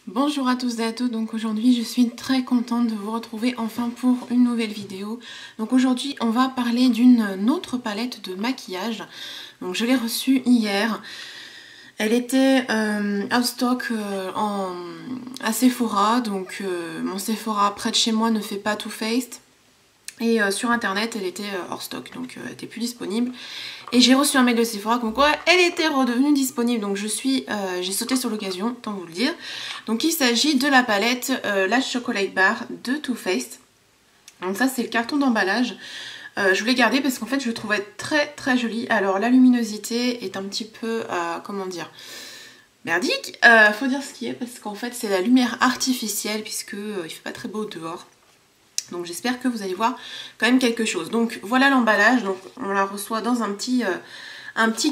Bonjour à tous et à toutes, donc aujourd'hui je suis très contente de vous retrouver enfin pour une nouvelle vidéo. Donc aujourd'hui on va parler d'une autre palette de maquillage. Donc je l'ai reçue hier. Elle était out stock à Sephora, donc mon Sephora près de chez moi ne fait pas Too Faced. Et sur internet elle était hors stock, donc elle était plus disponible. Et j'ai reçu un mail de Sephora comme quoi elle était redevenue disponible. Donc j'ai sauté sur l'occasion, autant vous le dire. Donc il s'agit de la palette la Chocolate Bar de Too Faced. Donc ça c'est le carton d'emballage. Je voulais garder parce qu'en fait je le trouvais très très joli. Alors la luminosité est un petit peu, comment dire, merdique. Faut dire ce qui est parce qu'en fait c'est la lumière artificielle puisque il fait pas très beau dehors. Donc j'espère que vous allez voir quand même quelque chose. Donc voilà l'emballage, donc on la reçoit dans un petit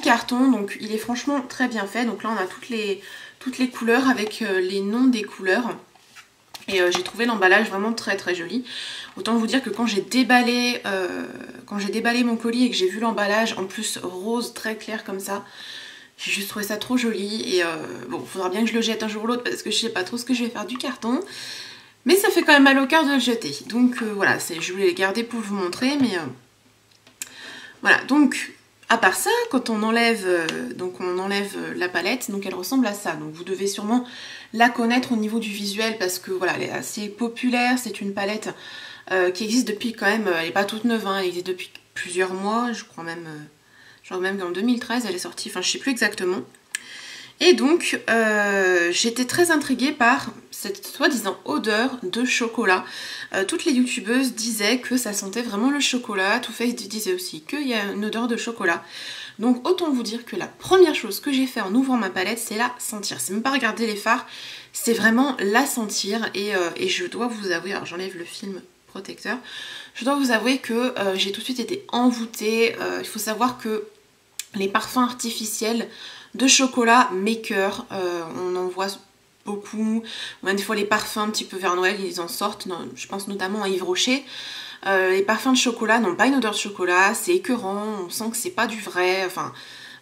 carton, donc il est franchement très bien fait. Donc là on a toutes les couleurs avec les noms des couleurs. Et j'ai trouvé l'emballage vraiment très très joli. Autant vous dire que quand j'ai déballé mon colis et que j'ai vu l'emballage en plus rose très clair comme ça, j'ai juste trouvé ça trop joli. Et bon, il faudra bien que je le jette un jour ou l'autre parce que je sais pas trop ce que je vais faire du carton. Mais ça fait quand même mal au cœur de le jeter. Donc voilà, je voulais les garder pour vous montrer. Mais voilà, donc à part ça, quand on enlève, la palette, donc elle ressemble à ça. Donc vous devez sûrement la connaître au niveau du visuel parce que voilà, elle est assez populaire. C'est une palette qui existe depuis quand même, elle n'est pas toute neuve, hein, elle existe depuis plusieurs mois. Je crois même qu'en 2013 elle est sortie, enfin je sais plus exactement. Et donc, j'étais très intriguée par cette soi-disant odeur de chocolat. Toutes les youtubeuses disaient que ça sentait vraiment le chocolat. Too Faced disait aussi qu'il y a une odeur de chocolat. Donc autant vous dire que la première chose que j'ai fait en ouvrant ma palette, c'est la sentir. C'est même pas regarder les fards, c'est vraiment la sentir. Et je dois vous avouer, alors j'enlève le film protecteur, je dois vous avouer que j'ai tout de suite été envoûtée. Il faut savoir que les parfums artificiels de chocolat maker, on en voit beaucoup, même des fois les parfums un petit peu vers Noël ils en sortent, je pense notamment à Yves Rocher. Les parfums de chocolat n'ont pas une odeur de chocolat, c'est écœurant, on sent que c'est pas du vrai, enfin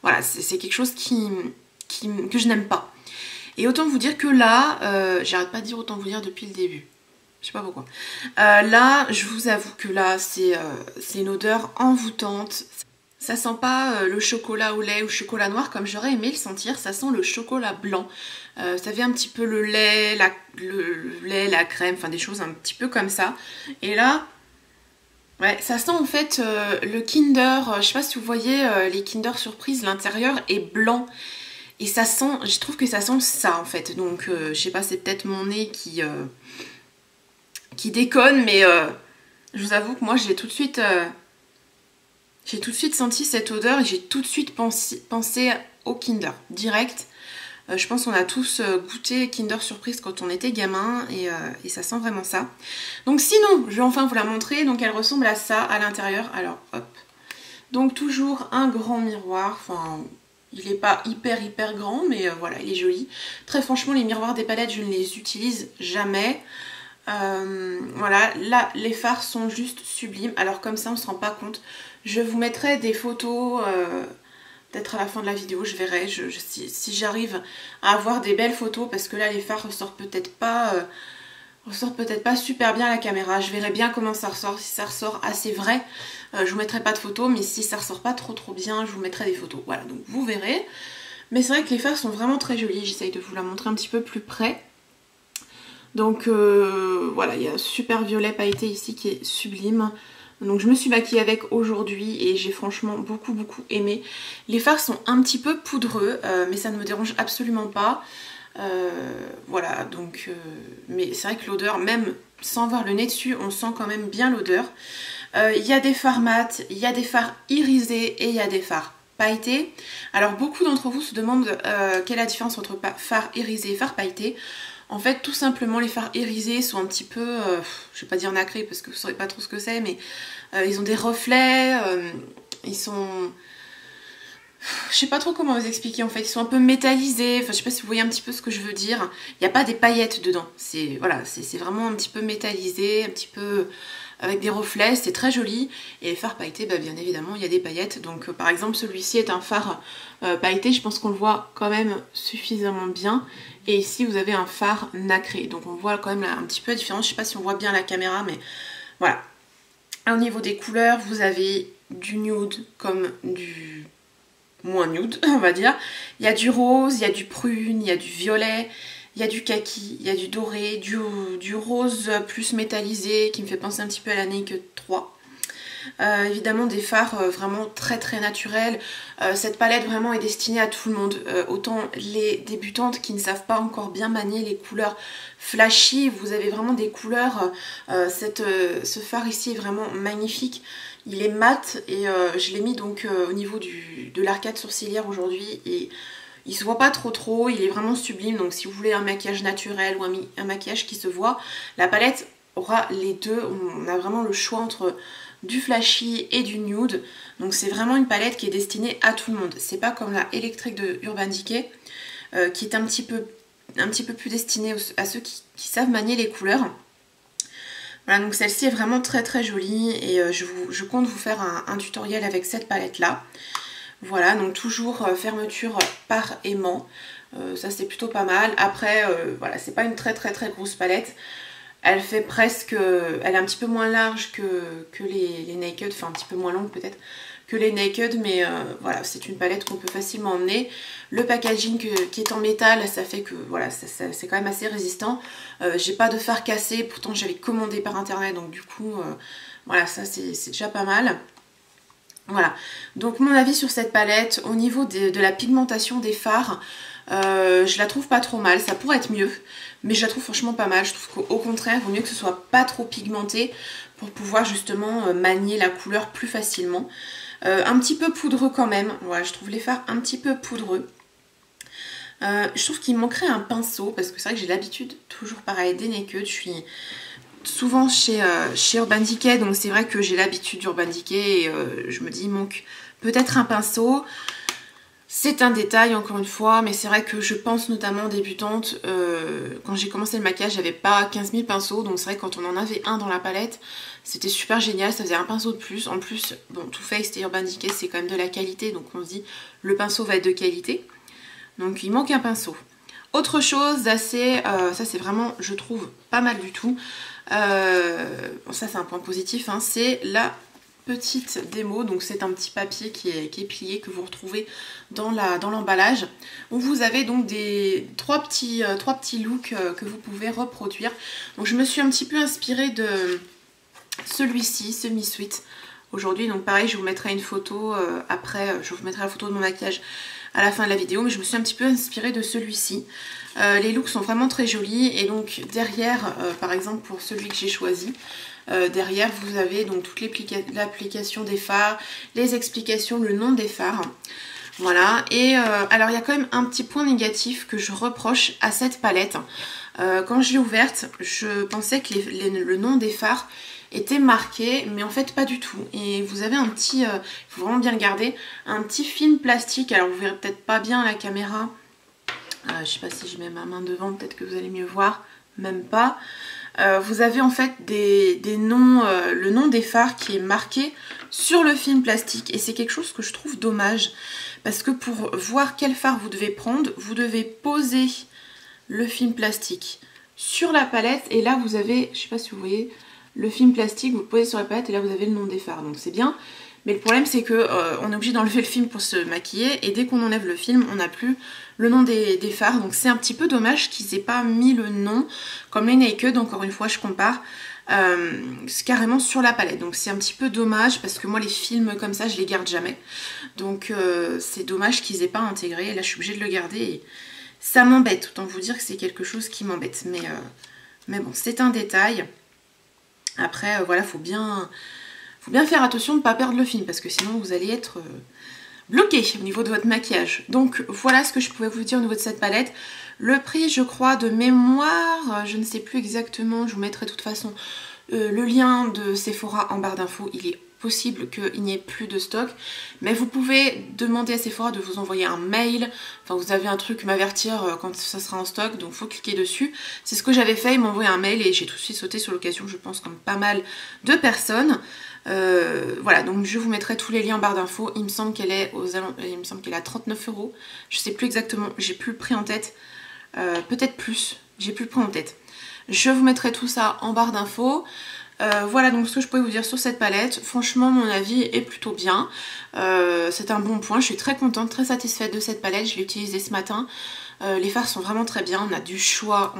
voilà, c'est quelque chose que je n'aime pas. Et autant vous dire que là, j'arrête pas de dire autant vous dire depuis le début, je sais pas pourquoi. Là, je vous avoue que là, c'est une odeur envoûtante. Ça sent pas le chocolat au lait ou chocolat noir comme j'aurais aimé le sentir, ça sent le chocolat blanc. Ça fait un petit peu le lait, la crème, enfin des choses un petit peu comme ça. Et là, ouais, ça sent en fait le Kinder, je sais pas si vous voyez les Kinder Surprise, l'intérieur est blanc. Et ça sent, je trouve que ça sent ça en fait. Donc je sais pas, c'est peut-être mon nez qui déconne, mais je vous avoue que moi j'ai tout de suite senti cette odeur et j'ai tout de suite pensé au Kinder, direct. Je pense qu'on a tous goûté Kinder Surprise quand on était gamin et ça sent vraiment ça. Donc sinon, je vais enfin vous la montrer. Donc elle ressemble à ça à l'intérieur. Alors hop. Donc toujours un grand miroir. Enfin, il n'est pas hyper grand, mais voilà, il est joli. Très franchement, les miroirs des palettes, je ne les utilise jamais. Voilà, là les fards sont juste sublimes. Alors comme ça on se rend pas compte. Je vous mettrai des photos peut-être à la fin de la vidéo, je verrai si j'arrive à avoir des belles photos parce que là les fards ressortent peut-être pas super bien à la caméra. Je verrai bien comment ça ressort, si ça ressort assez vrai. Je vous mettrai pas de photos, mais si ça ressort pas trop bien, je vous mettrai des photos. Voilà, donc vous verrez. Mais c'est vrai que les fards sont vraiment très jolis. J'essaye de vous la montrer un petit peu plus près. Donc voilà, il y a un super violet pailleté ici qui est sublime. Donc je me suis maquillée avec aujourd'hui et j'ai franchement beaucoup aimé. Les fards sont un petit peu poudreux, mais ça ne me dérange absolument pas. Voilà, donc mais c'est vrai que l'odeur, même sans voir le nez dessus, on sent quand même bien l'odeur. Il y a des fards mat, il y a des fards irisés et il y a des fards pailletés. Alors beaucoup d'entre vous se demandent quelle est la différence entre fards irisés et fards pailletés. En fait, tout simplement, les fards irisés sont un petit peu, je vais pas dire nacrés parce que vous saurez pas trop ce que c'est, mais ils ont des reflets, ils sont... Je sais pas trop comment vous expliquer en fait, ils sont un peu métallisés, enfin je sais pas si vous voyez un petit peu ce que je veux dire. Il n'y a pas des paillettes dedans, c'est voilà, c'est vraiment un petit peu métallisé, un petit peu avec des reflets, c'est très joli. Et les fards pailletés, bah, bien évidemment, il y a des paillettes. Donc par exemple, celui-ci est un fard pailleté, je pense qu'on le voit quand même suffisamment bien. Et ici vous avez un fard nacré. Donc on voit quand même là, un petit peu la différence. Je sais pas si on voit bien la caméra, mais voilà. Au niveau des couleurs, vous avez du nude comme du moins nude, on va dire. Il y a du rose, il y a du prune, il y a du violet, il y a du kaki, il y a du doré, du rose plus métallisé qui me fait penser un petit peu à la Naked 3. Évidemment des fards vraiment très très naturels. Cette palette vraiment est destinée à tout le monde. Autant les débutantes qui ne savent pas encore bien manier les couleurs flashy, vous avez vraiment des couleurs. Ce fard ici est vraiment magnifique. Il est mat et je l'ai mis donc au niveau de l'arcade sourcilière aujourd'hui et il se voit pas trop, il est vraiment sublime. Donc si vous voulez un maquillage naturel ou un maquillage qui se voit, la palette aura les deux. On a vraiment le choix entre du flashy et du nude. Donc c'est vraiment une palette qui est destinée à tout le monde. C'est pas comme la électrique de Urban Decay qui est un petit peu plus destinée à ceux qui savent manier les couleurs. Voilà, donc celle-ci est vraiment très très jolie et je compte vous faire un tutoriel avec cette palette là. Voilà, donc toujours fermeture par aimant. Ça c'est plutôt pas mal. Après, voilà, c'est pas une très grosse palette. Elle fait presque, elle est un petit peu moins large que les Naked, enfin un petit peu moins longue peut-être que les Naked, mais voilà, c'est une palette qu'on peut facilement emmener. Le packaging qui est en métal, ça fait que voilà, c'est quand même assez résistant. J'ai pas de fard cassé, pourtant j'avais commandé par internet, donc du coup, voilà, ça c'est déjà pas mal. Voilà, donc mon avis sur cette palette, au niveau de la pigmentation des fards, je la trouve pas trop mal, ça pourrait être mieux, mais je la trouve franchement pas mal. Je trouve qu'au contraire, il vaut mieux que ce soit pas trop pigmenté pour pouvoir justement manier la couleur plus facilement. Un petit peu poudreux quand même, voilà, je trouve les fards un petit peu poudreux. Je trouve qu'il manquerait un pinceau, parce que c'est vrai que j'ai l'habitude, toujours pareil, des Naked. Je suis souvent chez Urban Decay, donc c'est vrai que j'ai l'habitude d'Urban Decay et je me dis, il manque peut-être un pinceau. C'est un détail encore une fois, mais c'est vrai que je pense notamment débutante, quand j'ai commencé le maquillage, j'avais pas 15 000 pinceaux, donc c'est vrai que quand on en avait un dans la palette, c'était super génial, ça faisait un pinceau de plus. En plus, bon, Too Faced et Urban Decay, c'est quand même de la qualité, donc on se dit, le pinceau va être de qualité. Donc il manque un pinceau. Autre chose d'assez, ça c'est vraiment, je trouve, pas mal du tout, bon, ça c'est un point positif, hein, c'est la petite démo. Donc c'est un petit papier qui est plié, que vous retrouvez dans l'emballage, où vous avez donc trois petits looks que vous pouvez reproduire. Donc je me suis un petit peu inspirée de celui-ci, semi-sweet aujourd'hui. Donc pareil, je vous mettrai une photo après, je vous mettrai la photo de mon maquillage à la fin de la vidéo, mais je me suis un petit peu inspirée de celui-ci. Les looks sont vraiment très jolis et donc derrière, par exemple pour celui que j'ai choisi, derrière vous avez donc toute l'application des fards, les explications, le nom des fards. Voilà, et alors il y a quand même un petit point négatif que je reproche à cette palette. Quand je l'ai ouverte, je pensais que le nom des fards était marqué, mais en fait pas du tout. Et vous avez un petit, il faut vraiment bien le garder, un petit film plastique. Alors vous verrez peut-être pas bien à la caméra, je sais pas si je mets ma main devant, peut-être que vous allez mieux voir, même pas. Vous avez en fait des noms, le nom des fards qui est marqué sur le film plastique, et c'est quelque chose que je trouve dommage, parce que pour voir quel fard vous devez prendre, vous devez poser le film plastique sur la palette, et là vous avez, je sais pas si vous voyez, le film plastique, vous le posez sur la palette et là vous avez le nom des fards, donc c'est bien. Mais le problème c'est que on est obligé d'enlever le film pour se maquiller, et dès qu'on enlève le film, on n'a plus le nom des fards. Donc c'est un petit peu dommage qu'ils aient pas mis le nom, comme les Naked, encore une fois je compare, carrément sur la palette. Donc c'est un petit peu dommage, parce que moi les films comme ça je les garde jamais. Donc c'est dommage qu'ils aient pas intégré, et là je suis obligée de le garder et ça m'embête. Autant vous dire que c'est quelque chose qui m'embête, mais bon, c'est un détail. Après voilà, faut bien faire attention de ne pas perdre le film, parce que sinon vous allez être bloqué au niveau de votre maquillage. Donc voilà ce que je pouvais vous dire au niveau de cette palette. Le prix, je crois, de mémoire, je ne sais plus exactement, je vous mettrai de toute façon le lien de Sephora en barre d'infos. Il est possible qu'il n'y ait plus de stock, mais vous pouvez demander à Sephora de vous envoyer un mail, enfin vous avez un truc m'avertir quand ça sera en stock, donc faut cliquer dessus. C'est ce que j'avais fait, ils m'ont envoyé un mail et j'ai tout de suite sauté sur l'occasion, je pense comme pas mal de personnes. Voilà, donc je vous mettrai tous les liens en barre d'infos. Il me semble qu'elle est à 39 €. Je sais plus exactement, j'ai plus le prix en tête. peut-être plus, j'ai plus le prix en tête. Je vous mettrai tout ça en barre d'infos. Voilà donc ce que je pouvais vous dire sur cette palette. Franchement mon avis est plutôt bien. C'est un bon point, je suis très contente, très satisfaite de cette palette. Je l'ai utilisée ce matin. Les fards sont vraiment très bien, on a du choix,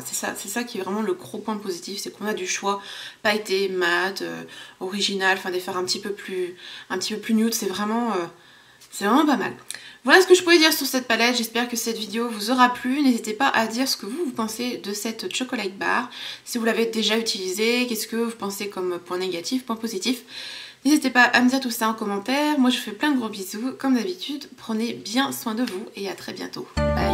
c'est ça qui est vraiment le gros point positif, c'est qu'on a du choix pailleté, mat, original, enfin des fards un petit peu plus nude, c'est vraiment pas mal. Voilà ce que je pouvais dire sur cette palette, j'espère que cette vidéo vous aura plu. N'hésitez pas à dire ce que vous pensez de cette chocolate bar, si vous l'avez déjà utilisée, qu'est-ce que vous pensez comme point négatif, point positif. N'hésitez pas à me dire tout ça en commentaire. Moi je vous fais plein de gros bisous, comme d'habitude, prenez bien soin de vous et à très bientôt. Bye.